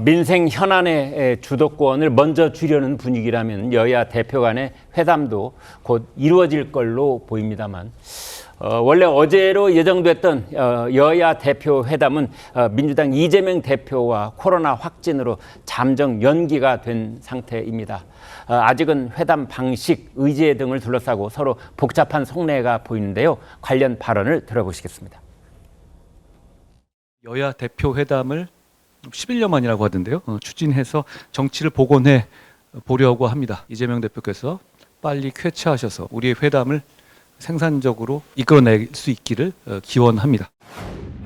민생 현안의 주도권을 먼저 쥐려는 분위기라면 여야 대표 간의 회담도 곧 이루어질 걸로 보입니다만 원래 어제로 예정됐던 여야 대표 회담은 민주당 이재명 대표와 코로나 확진으로 잠정 연기가 된 상태입니다. 아직은 회담 방식, 의제 등을 둘러싸고 서로 복잡한 속내가 보이는데요. 관련 발언을 들어보시겠습니다. 여야 대표 회담을 11년 만이라고 하던데요. 추진해서 정치를 복원해 보려고 합니다. 이재명 대표께서 빨리 쾌차하셔서 우리의 회담을 생산적으로 이끌어낼 수 있기를 기원합니다.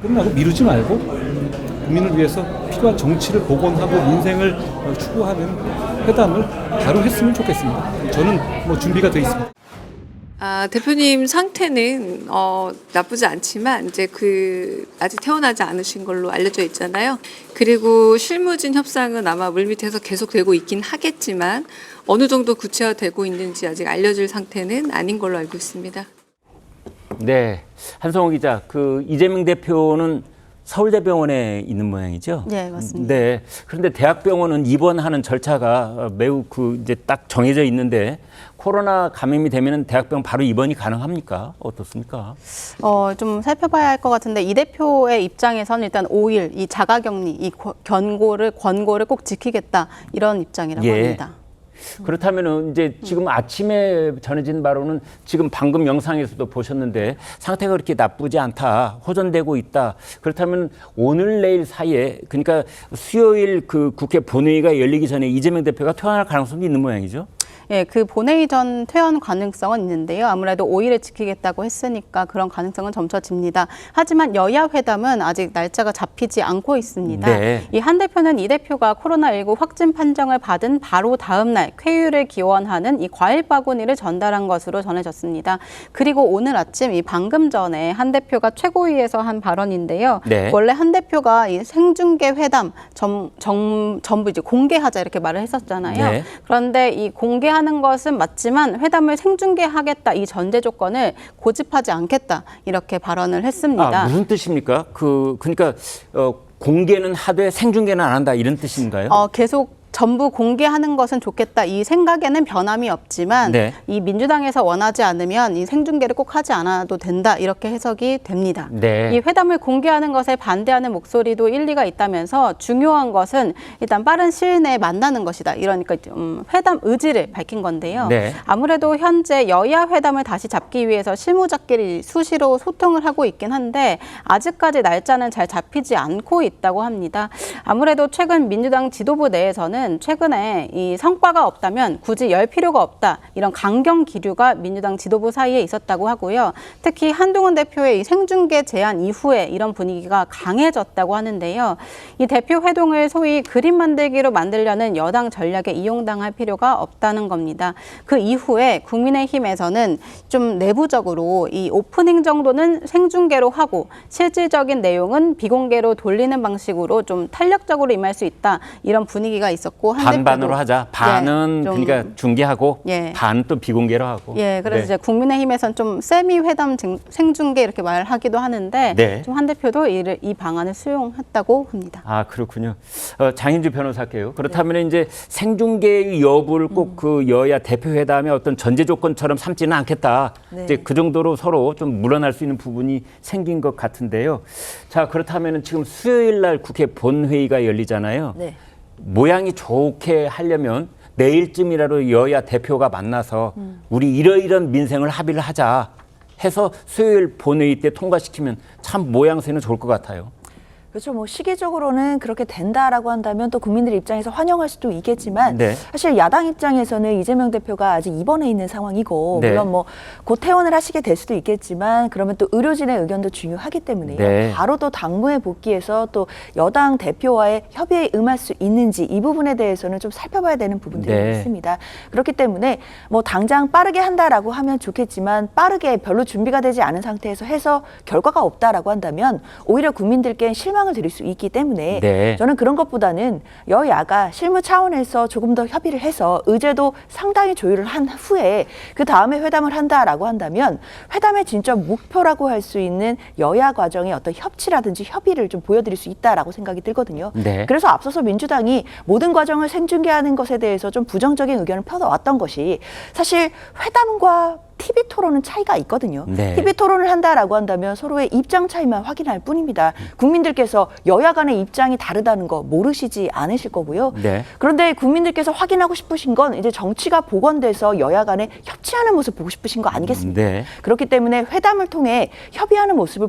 끝나고 미루지 말고 국민을 위해서 필요한 정치를 복원하고 민생을 추구하는 회담을 바로 했으면 좋겠습니다. 저는 준비가 돼 있습니다. 대표님 상태는 나쁘지 않지만 이제 아직 태어나지 않으신 걸로 알려져 있잖아요. 그리고 실무진 협상은 아마 물밑에서 계속되고 있긴 하겠지만 어느 정도 구체화되고 있는지 아직 알려질 상태는 아닌 걸로 알고 있습니다. 네, 한성호 기자, 이재명 대표는 서울대병원에 있는 모양이죠? 네, 맞습니다. 네. 그런데 대학병원은 입원하는 절차가 매우 이제 딱 정해져 있는데 코로나 감염이 되면 대학병원 바로 입원이 가능합니까? 어떻습니까? 좀 살펴봐야 할 것 같은데 이 대표의 입장에서는 일단 5일 이 자가격리, 이 권고를 꼭 지키겠다 이런 입장이라고 합니다. 그렇다면은 이제 지금 아침에 전해진 바로는 지금 방금 영상에서도 보셨는데 상태가 그렇게 나쁘지 않다, 호전되고 있다. 그렇다면 오늘 내일 사이에 그러니까 수요일 국회 본회의가 열리기 전에 이재명 대표가 퇴원할 가능성이 있는 모양이죠? 예, 본회의 전 퇴원 가능성은 있는데요. 아무래도 5일을 지키겠다고 했으니까 그런 가능성은 점쳐집니다. 하지만 여야 회담은 아직 날짜가 잡히지 않고 있습니다. 네. 이 한 대표는 이 대표가 코로나19 확진 판정을 받은 바로 다음 날 쾌유를 기원하는 이 과일 바구니를 전달한 것으로 전해졌습니다. 그리고 오늘 아침 방금 전에 한 대표가 최고위에서 한 발언인데요. 네. 원래 한 대표가 이 생중계 회담 전부 이제 공개하자 이렇게 말을 했었잖아요. 네. 그런데 이 공개하는 것은 맞지만 회담을 생중계하겠다 이 전제 조건을 고집하지 않겠다 이렇게 발언을 했습니다. 무슨 뜻입니까? 그러니까 공개는 하되 생중계는 안 한다 이런 뜻인가요? 계속 전부 공개하는 것은 좋겠다. 이 생각에는 변함이 없지만 네. 이 민주당에서 원하지 않으면 이 생중계를 꼭 하지 않아도 된다. 이렇게 해석이 됩니다. 네. 이 회담을 공개하는 것에 반대하는 목소리도 일리가 있다면서 중요한 것은 일단 빠른 시일 내에 만나는 것이다. 이러니까 회담 의지를 밝힌 건데요. 네. 아무래도 현재 여야 회담을 다시 잡기 위해서 실무자끼리 수시로 소통을 하고 있긴 한데 아직까지 날짜는 잘 잡히지 않고 있다고 합니다. 아무래도 최근 민주당 지도부 내에서는 최근에 이 성과가 없다면 굳이 열 필요가 없다. 이런 강경 기류가 민주당 지도부 사이에 있었다고 하고요. 특히 한동훈 대표의 이 생중계 제안 이후에 이런 분위기가 강해졌다고 하는데요. 이 대표 회동을 소위 그림 만들기로 만들려는 여당 전략에 이용당할 필요가 없다는 겁니다. 그 이후에 국민의힘에서는 좀 내부적으로 이 오프닝 정도는 생중계로 하고 실질적인 내용은 비공개로 돌리는 방식으로 좀 탄력적으로 임할 수 있다. 이런 분위기가 있었고 반반으로 하자. 반은 그러니까 중계하고 반은 또 비공개로 하고. 예, 그래서 이제 국민의힘에서는 좀 세미 회담 생중계 이렇게 말하기도 하는데 좀 한 대표도 이 방안을 수용했다고 합니다. 그렇군요. 장인주 변호사께요. 그렇다면 이제 생중계 여부를 꼭 여야 대표 회담의 어떤 전제 조건처럼 삼지는 않겠다. 이제 그 정도로 서로 좀 물러날 수 있는 부분이 생긴 것 같은데요. 자, 그렇다면 지금 수요일 날 국회 본회의가 열리잖아요. 네. 모양이 좋게 하려면 내일쯤이라도 여야 대표가 만나서 우리 이러이런 민생을 합의를 하자 해서 수요일 본회의 때 통과시키면 참 모양새는 좋을 것 같아요. 그렇죠. 시기적으로는 그렇게 된다라고 한다면 또 국민들 입장에서 환영할 수도 있겠지만 사실 야당 입장에서는 이재명 대표가 아직 입원해 있는 상황이고 물론 곧 퇴원을 하시게 될 수도 있겠지만 그러면 또 의료진의 의견도 중요하기 때문에요. 바로 또 당무에 복귀해서 또 여당 대표와의 협의에 응할 수 있는지 이 부분에 대해서는 좀 살펴봐야 되는 부분들이 있습니다. 그렇기 때문에 당장 빠르게 한다라고 하면 좋겠지만 빠르게 별로 준비가 되지 않은 상태에서 해서 결과가 없다라고 한다면 오히려 국민들께 실망 희망을 드릴 수 있기 때문에 네. 저는 그런 것보다는 여야가 실무 차원에서 조금 더 협의를 해서 의제도 상당히 조율을 한 후에 그 다음에 회담을 한다라고 한다면 회담의 진짜 목표라고 할 수 있는 여야 과정의 어떤 협치라든지 협의를 좀 보여드릴 수 있다라고 생각이 들거든요. 네. 그래서 앞서서 민주당이 모든 과정을 생중계하는 것에 대해서 좀 부정적인 의견을 펴왔던 것이 사실 회담과 TV 토론은 차이가 있거든요. 네. TV 토론을 한다라고 한다면 서로의 입장 차이만 확인할 뿐입니다. 국민들께서 여야 간의 입장이 다르다는 거 모르시지 않으실 거고요. 네. 그런데 국민들께서 확인하고 싶으신 건 이제 정치가 복원돼서 여야 간에 협치하는 모습 보고 싶으신 거 아니겠습니까? 네. 그렇기 때문에 회담을 통해 협의하는 모습을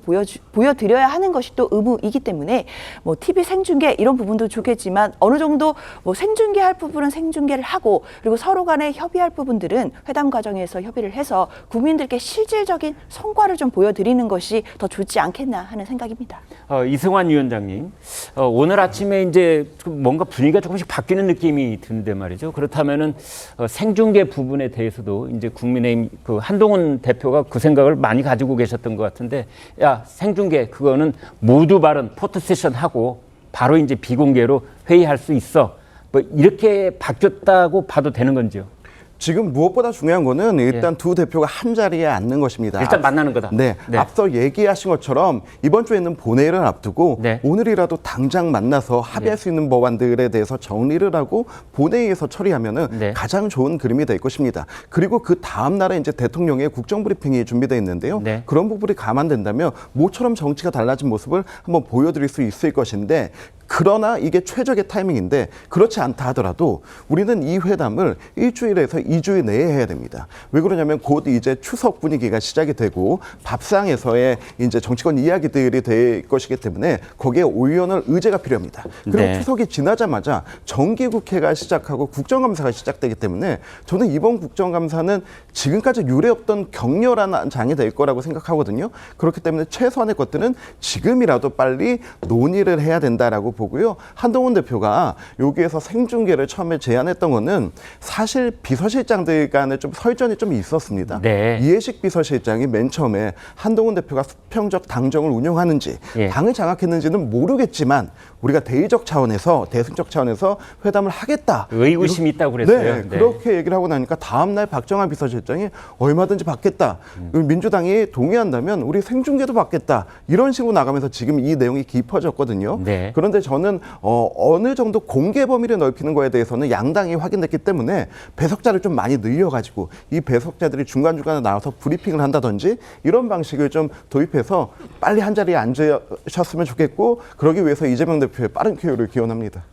보여드려야 하는 것이 또 의무이기 때문에 뭐 TV 생중계 이런 부분도 좋겠지만 어느 정도 뭐 생중계할 부분은 생중계를 하고 그리고 서로 간에 협의할 부분들은 회담 과정에서 협의를 해서 국민들께 실질적인 성과를 좀 보여드리는 것이 더 좋지 않겠나 하는 생각입니다. 이승환 위원장님, 오늘 아침에 이제 뭔가 분위기가 조금씩 바뀌는 느낌이 드는데 말이죠. 그렇다면은 생중계 부분에 대해서도 이제 국민의힘 그 한동훈 대표가 그 생각을 많이 가지고 계셨던 것 같은데, 야 생중계 그거는 모두 발언 포토 세션 하고 바로 이제 비공개로 회의할 수 있어. 뭐 이렇게 바뀌었다고 봐도 되는 건지요? 지금 무엇보다 중요한 거는 일단 두 대표가 한 자리에 앉는 것입니다. 일단 만나는 거다. 네, 네. 앞서 얘기하신 것처럼 이번 주에 있는 본회의를 앞두고 네. 오늘이라도 당장 만나서 합의할 수 있는 법안들에 대해서 정리를 하고 본회의에서 처리하면은 네. 가장 좋은 그림이 될 것입니다. 그리고 그 다음 날에 이제 대통령의 국정브리핑이 준비되어 있는데요. 네. 그런 부분이 감안된다면 모처럼 정치가 달라진 모습을 한번 보여드릴 수 있을 것인데, 그러나 이게 최적의 타이밍인데 그렇지 않다 하더라도 우리는 이 회담을 일주일에서 2주일 내에 해야 됩니다. 왜 그러냐면 곧 이제 추석 분위기가 시작이 되고 밥상에서의 이제 정치권 이야기들이 될 것이기 때문에 거기에 올려놓을 의제가 필요합니다. 그리고 네. 추석이 지나자마자 정기국회가 시작하고 국정감사가 시작되기 때문에 저는 이번 국정감사는 지금까지 유례 없던 격렬한 장이 될 거라고 생각하거든요. 그렇기 때문에 최소한의 것들은 지금이라도 빨리 논의를 해야 된다라고 보고요. 한동훈 대표가 여기에서 생중계를 처음에 제안했던 거는 사실 비서실장들 간에 좀 설전이 좀 있었습니다. 네. 이해식 비서실장이 맨 처음에 한동훈 대표가 수평적 당정을 운영하는지 예. 당을 장악했는지는 모르겠지만 우리가 대의적 차원에서 대승적 차원에서 회담을 하겠다. 의구심이 있다고 그랬어요. 네, 네. 그렇게 얘기를 하고 나니까 다음날 박정환 비서실장이 얼마든지 받겠다. 민주당이 동의한다면 우리 생중계도 받겠다. 이런 식으로 나가면서 지금 이 내용이 깊어졌거든요. 네. 그런데 저는 어느 정도 공개 범위를 넓히는 거에 대해서는 양당이 확인됐기 때문에 배석자를 좀 많이 늘려가지고 이 배석자들이 중간중간에 나와서 브리핑을 한다든지 이런 방식을 좀 도입해서 빨리 한 자리에 앉으셨으면 좋겠고, 그러기 위해서 이재명 대표의 빠른 쾌유를 기원합니다.